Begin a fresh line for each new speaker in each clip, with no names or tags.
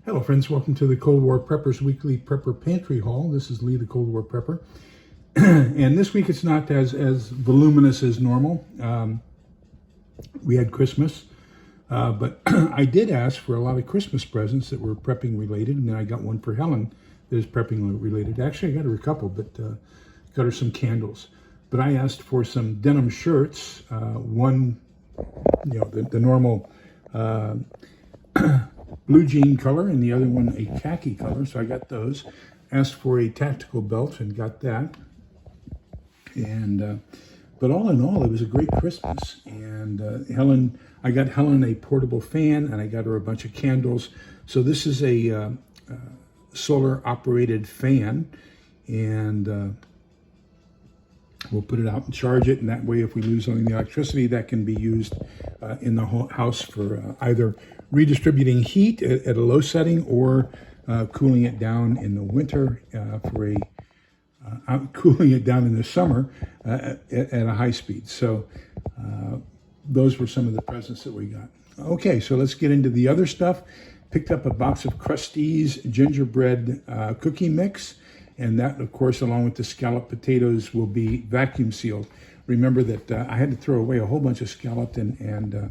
Hello friends, welcome to the Cold War Preppers Weekly Prepper Pantry Haul. This is Lee, the Cold War Prepper. And this week it's not as voluminous as normal. We had Christmas, but I did ask for a lot of Christmas presents that were prepping related, and then I got one for Helen that is prepping related. Actually, I got her a couple, but got her some candles. But I asked for some denim shirts, one, the normal blue jean color, and the other one a khaki color, so I got those. Asked for a tactical belt and got that. And but all in all, it was a great Christmas. And I got Helen a portable fan, and I got her a bunch of candles. So this is a solar operated fan, and we'll put it out and charge it, and that way if we lose any electricity, that can be used in the house for either redistributing heat at a low setting or cooling it down in the winter cooling it down in the summer at a high speed. So those were some of the presents that we got. Okay, so let's get into the other stuff. Picked up a box of Krusteaz gingerbread cookie mix, and that, of course, along with the scalloped potatoes, will be vacuum sealed. Remember that I had to throw away a whole bunch of scalloped and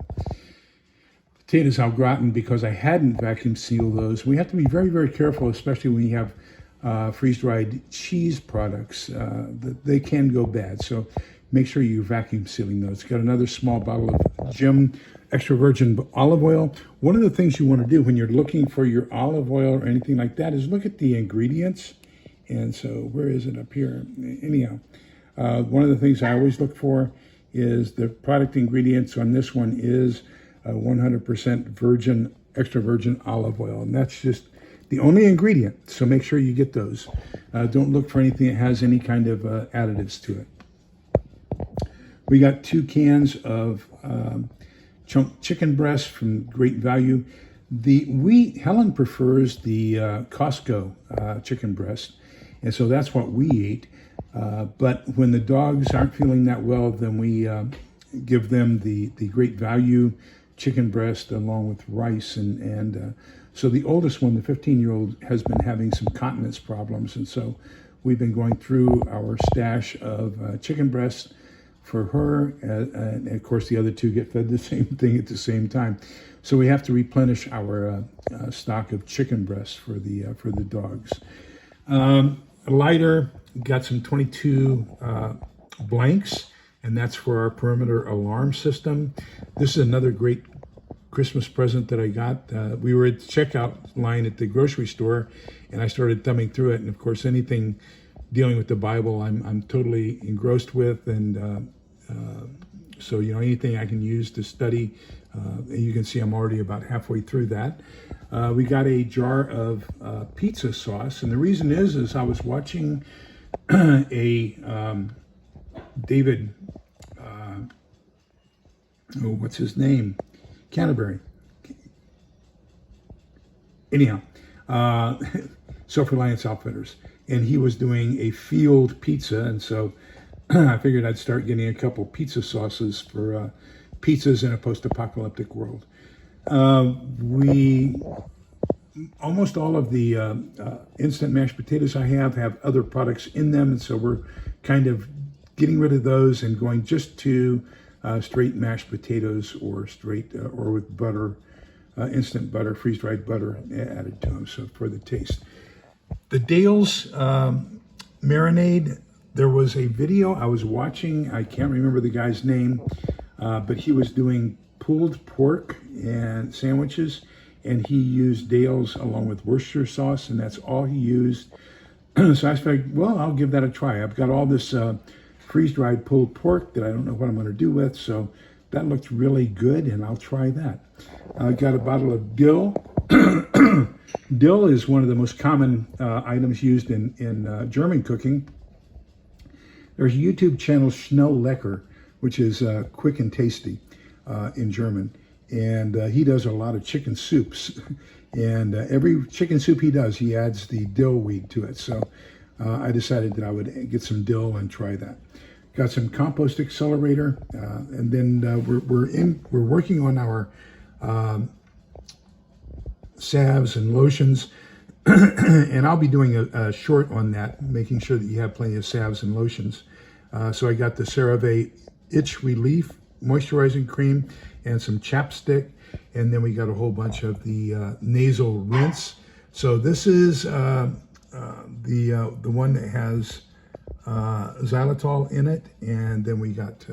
potatoes au gratin because I hadn't vacuum sealed those. We have to be very, very careful, especially when you have freeze-dried cheese products. They can go bad, so make sure you're vacuum sealing those. Got another small bottle of Jim extra virgin olive oil. One of the things you want to do when you're looking for your olive oil or anything like that is look at the ingredients. And so where is it? Up here? Anyhow, one of the things I always look for is the product ingredients on this one is 100% virgin, extra virgin olive oil. And that's just the only ingredient. So make sure you get those. Don't look for anything that has any kind of additives to it. We got 2 cans of chunk chicken breast from Great Value. Helen prefers the Costco chicken breast, and so that's what we eat. But when the dogs aren't feeling that well, then we give them the Great Value chicken breast along with rice. And so the oldest one, the 15-year-old, has been having some continence problems, and so we've been going through our stash of chicken breast for her, and of course the other 2 get fed the same thing at the same time. So we have to replenish our stock of chicken breast for the dogs. A lighter, got some 22 blanks, and that's for our perimeter alarm system. This is another great Christmas present that I got. We were at the checkout line at the grocery store, and I started thumbing through it. And of course, anything dealing with the Bible, I'm totally engrossed with, and so anything I can use to study. You can see I'm already about halfway through that. We got a jar of pizza sauce, and the reason is I was watching a David, what's his name? Canterbury. Anyhow, Self-Reliance Outfitters, and he was doing a field pizza, and so I figured I'd start getting a couple pizza sauces for pizzas in a post-apocalyptic world. Almost all of the instant mashed potatoes I have other products in them, and so we're kind of getting rid of those and going just to straight mashed potatoes or or with butter, instant butter, freeze-dried butter added to them, so for the taste. The Dale's marinade, there was a video I was watching, I can't remember the guy's name, but he was doing pulled pork and sandwiches, and he used Dale's along with Worcestershire sauce, and that's all he used. So I figured, well, I'll give that a try. I've got all this freeze-dried pulled pork that I don't know what I'm going to do with, so that looked really good, and I'll try that. I got a bottle of dill. Dill is one of the most common items used in German cooking. There's a YouTube channel, Schnell Lecker, which is quick and tasty in German, and he does a lot of chicken soups. And every chicken soup he does, he adds the dill weed to it. So I decided that I would get some dill and try that. Got some compost accelerator, and then we're working on our salves and lotions. And I'll be doing a short on that, making sure that you have plenty of salves and lotions. So I got the CeraVe Itch Relief Moisturizing Cream and some chapstick. And then we got a whole bunch of the nasal rinse. So this is the one that has xylitol in it. And then we got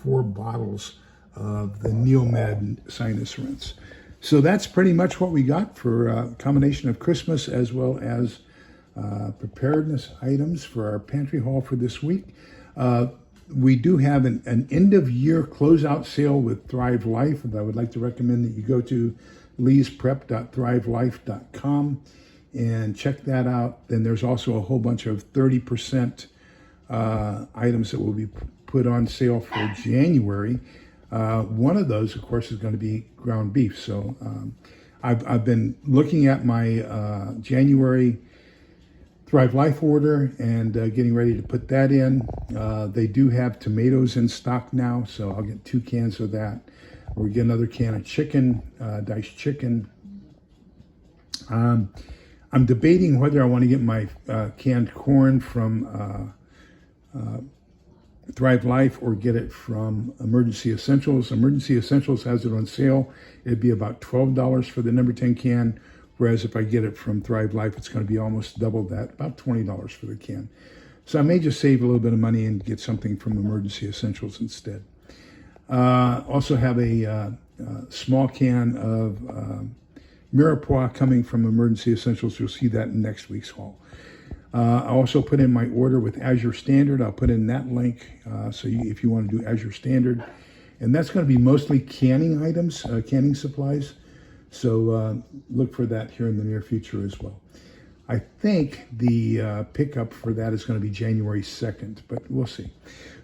4 bottles of the Neomed sinus rinse. So that's pretty much what we got for a combination of Christmas as well as preparedness items for our pantry haul for this week. We do have an end-of-year closeout sale with Thrive Life, and I would like to recommend that you go to leesprep.thrivelife.com and check that out. Then there's also a whole bunch of 30% items that will be put on sale for January. One of those, of course, is going to be ground beef. So I've been looking at my January Thrive Life order and getting ready to put that in. They do have tomatoes in stock now, so I'll get 2 cans of that. We'll get another can of chicken, diced chicken. I'm debating whether I want to get my canned corn from Thrive Life or get it from Emergency Essentials. Emergency Essentials has it on sale. It'd be about $12 for the number 10 can. Whereas if I get it from Thrive Life, it's going to be almost double that, about $20 for the can. So I may just save a little bit of money and get something from Emergency Essentials instead. Also have a small can of Mira coming from Emergency Essentials. You'll see that in next week's haul. I also put in my order with Azure Standard. I'll put in that link if you want to do Azure Standard. And that's going to be mostly canning items, canning supplies. So look for that here in the near future as well. I think the pickup for that is going to be January 2nd, but we'll see.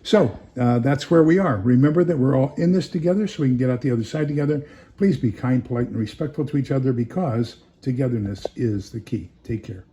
So that's where we are. Remember that we're all in this together so we can get out the other side together. Please be kind, polite, and respectful to each other because togetherness is the key. Take care.